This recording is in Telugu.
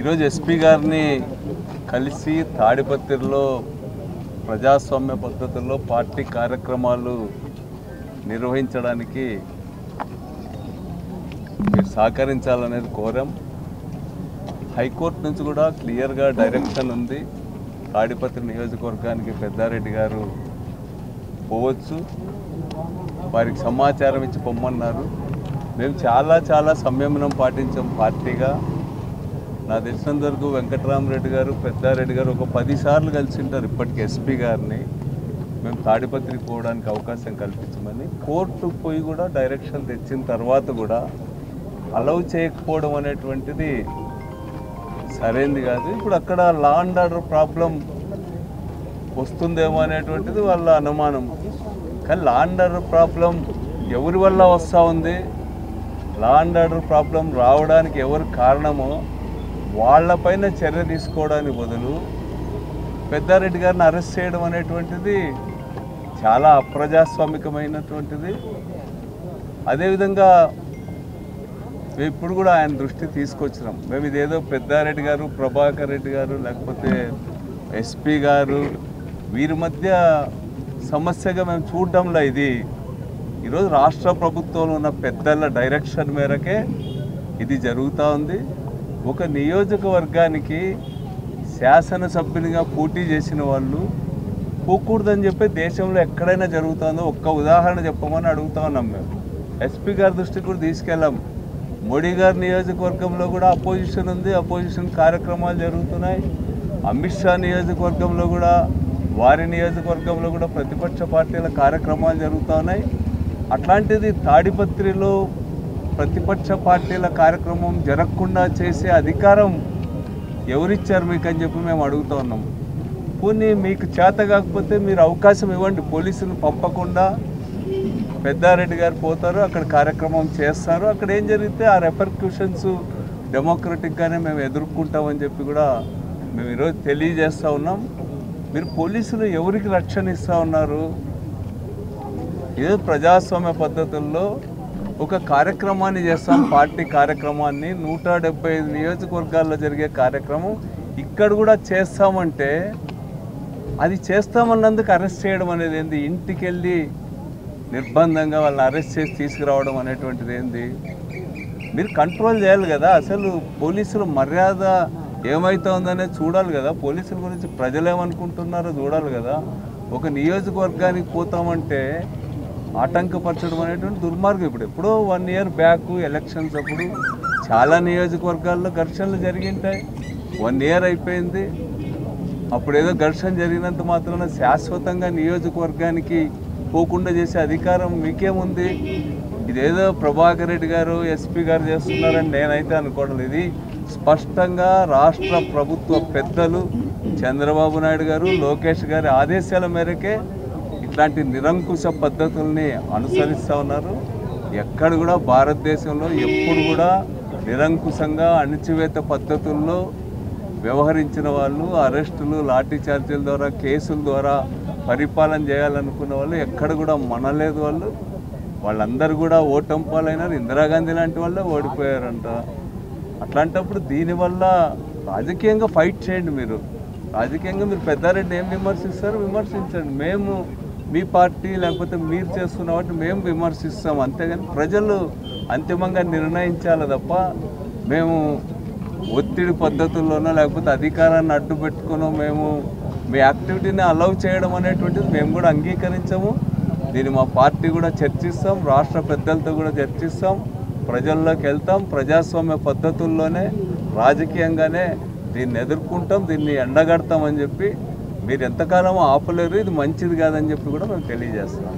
ఈరోజు ఎస్పీ గారిని కలిసి తాడిపత్రిలో ప్రజాస్వామ్య పద్ధతుల్లో పార్టీ కార్యక్రమాలు నిర్వహించడానికి మీరు సహకరించాలనేది కోరాం. హైకోర్టు నుంచి కూడా క్లియర్గా డైరెక్షన్ ఉంది. తాడిపత్రి నియోజకవర్గానికి పెద్దారెడ్డి గారు పోవచ్చు, వారికి సమాచారం ఇచ్చి పొమ్మన్నారు. మేము చాలా సంయమనం పాటించాం పార్టీగా. నా తెలిసినంత వరకు వెంకటరామరెడ్డి గారు పెద్దారెడ్డి గారు ఒక 10 సార్లు కలిసి ఉంటారు ఇప్పటికీ ఎస్పీ గారిని. మేము తాడిపత్రికి పోవడానికి అవకాశం కల్పించమని కోర్టు పోయి కూడా డైరెక్షన్ తెచ్చిన తర్వాత కూడా అలౌ చేయకపోవడం అనేటువంటిది సరైనది కాదు. ఇప్పుడు అక్కడ లా అండ్ ఆర్డర్ ప్రాబ్లం వస్తుందేమో అనేటువంటిది వాళ్ళ అనుమానం. కానీ లా అండ్ ఆర్డర్ ప్రాబ్లం ఎవరి వల్ల వస్తూ ఉంది, లా అండ్ ఆర్డర్ ప్రాబ్లం రావడానికి ఎవరు కారణమో వాళ్ళపైన చర్య తీసుకోవడానికి బదులు పెద్దారెడ్డి గారిని అరెస్ట్ చేయడం అనేటువంటిది చాలా అప్రజాస్వామికమైనటువంటిది. అదేవిధంగా ఇప్పుడు కూడా ఆయన దృష్టి తీసుకొచ్చినాం. మేము ఇదేదో పెద్దారెడ్డి గారు ప్రభాకర్ రెడ్డి గారు లేకపోతే ఎస్పీ గారు వీరి మధ్య సమస్యగా మేము చూడడంలో ఇది ఈరోజు రాష్ట్ర ప్రభుత్వంలో ఉన్న పెద్దల డైరెక్షన్ మేరకే ఇది జరుగుతూ ఉంది. ఒక నియోజకవర్గానికి శాసనసభ్యునిగా పోటీ చేసిన వాళ్ళు పోకూడదని చెప్పి దేశంలో ఎక్కడైనా జరుగుతుందో ఒక్క ఉదాహరణ చెప్పమని అడుగుతా ఉన్నాం. మేము ఎస్పీ గారి దృష్టికి కూడా తీసుకెళ్ళాం. మోడీ గారి నియోజకవర్గంలో కూడా అపోజిషన్ ఉంది, అపోజిషన్ కార్యక్రమాలు జరుగుతున్నాయి. అమిత్ షా నియోజకవర్గంలో కూడా వారి నియోజకవర్గంలో కూడా ప్రతిపక్ష పార్టీల కార్యక్రమాలు జరుగుతూ ఉన్నాయి. అట్లాంటిది తాడిపత్రిలో ప్రతిపక్ష పార్టీల కార్యక్రమం జరగకుండా చేసే అధికారం ఎవరిచ్చారు మీకు అని చెప్పి మేము అడుగుతూ ఉన్నాం. పోనీ మీకు చేత కాకపోతే మీరు అవకాశం ఇవ్వండి, పోలీసులు పంపకుండా పెద్దారెడ్డి గారు పోతారు, అక్కడ కార్యక్రమం చేస్తారు. అక్కడ ఏం జరిగితే ఆ రెపర్క్యూషన్స్ డెమోక్రటిక్గానే మేము ఎదుర్కొంటామని చెప్పి కూడా మేము ఈరోజు తెలియజేస్తూ ఉన్నాం. మీరు పోలీసులు ఎవరికి రక్షణ ఇస్తూ ఉన్నారు? ఏదో ప్రజాస్వామ్య పద్ధతుల్లో ఒక కార్యక్రమాన్ని చేస్తాం, పార్టీ కార్యక్రమాన్ని 175 నియోజకవర్గాల్లో జరిగే కార్యక్రమం ఇక్కడ కూడా చేస్తామంటే అది చేస్తామన్నందుకు అరెస్ట్ చేయడం అనేది ఏంది? ఇంటికి వెళ్ళి నిర్బంధంగా వాళ్ళని అరెస్ట్ చేసి తీసుకురావడం అనేటువంటిది ఏంది? మీరు కంట్రోల్ చేయాలి కదా. అసలు పోలీసుల మర్యాద ఏమవుతుందనేది చూడాలి కదా. పోలీసుల గురించి ప్రజలు ఏమనుకుంటున్నారో చూడాలి కదా. ఒక నియోజకవర్గానికి పోతామంటే ఆటంకపరచడం అనేటువంటి దుర్మార్గం. ఇప్పుడు ఎప్పుడో 1 ఇయర్ బ్యాక్ ఎలక్షన్స్ అప్పుడు చాలా నియోజకవర్గాల్లో ఘర్షణలు జరిగింటాయి. 1 ఇయర్ అయిపోయింది. అప్పుడు ఏదో ఘర్షణ జరిగినంత మాత్రాన శాశ్వతంగా నియోజకవర్గానికి పోకుండా చేసే అధికారం మీకేముంది? ఇదేదో ప్రభాకర్ రెడ్డి గారు ఎస్పీ గారు చేస్తున్నారని నేనైతే అనుకోవడం. ఇది స్పష్టంగా రాష్ట్ర ప్రభుత్వ పెద్దలు చంద్రబాబు నాయుడు గారు లోకేష్ గారి ఆదేశాల మేరకే ఇట్లాంటి నిరంకుశ పద్ధతుల్ని అనుసరిస్తూ ఉన్నారు. ఎక్కడ కూడా భారతదేశంలో ఎప్పుడు కూడా నిరంకుశంగా అణచివేత పద్ధతుల్లో వ్యవహరించిన వాళ్ళు, అరెస్టులు లాఠీ చార్జీల ద్వారా కేసుల ద్వారా పరిపాలన చేయాలనుకున్న వాళ్ళు ఎక్కడ కూడా మనలేదు. వాళ్ళందరూ కూడా ఓటమి పాలైనారు. ఇందిరాగాంధీ లాంటి వాళ్ళే ఓడిపోయారంట. అట్లాంటప్పుడు దీనివల్ల రాజకీయంగా ఫైట్ చేయండి. మీరు రాజకీయంగా మీరు పెద్దారెడ్డి ఏం విమర్శిస్తారు విమర్శించండి. మేము మీ పార్టీ లేకపోతే మీరు చేస్తున్న వాటిని మేము విమర్శిస్తాం. అంతేగాని ప్రజలు అంతిమంగా నిర్ణయించాలి తప్ప మేము ఒత్తిడి పద్ధతుల్లోనో లేకపోతే అధికారాన్ని అడ్డు పెట్టుకునో మేము మీ యాక్టివిటీని అలౌ చేయడం అనేటువంటిది మేము కూడా అంగీకరించము. దీన్ని మా పార్టీ కూడా చర్చిస్తాం, రాష్ట్ర పెద్దలతో కూడా చర్చిస్తాం, ప్రజల్లోకి వెళ్తాం. ప్రజాస్వామ్య పద్ధతుల్లోనే రాజకీయంగానే దీన్ని ఎదుర్కొంటాం, దీన్ని ఎండగడతామని చెప్పి మీరు ఎంతకాలం ఆపలేరు. ఇది మంచిది కాదని చెప్పి కూడా మేము తెలియజేస్తాం.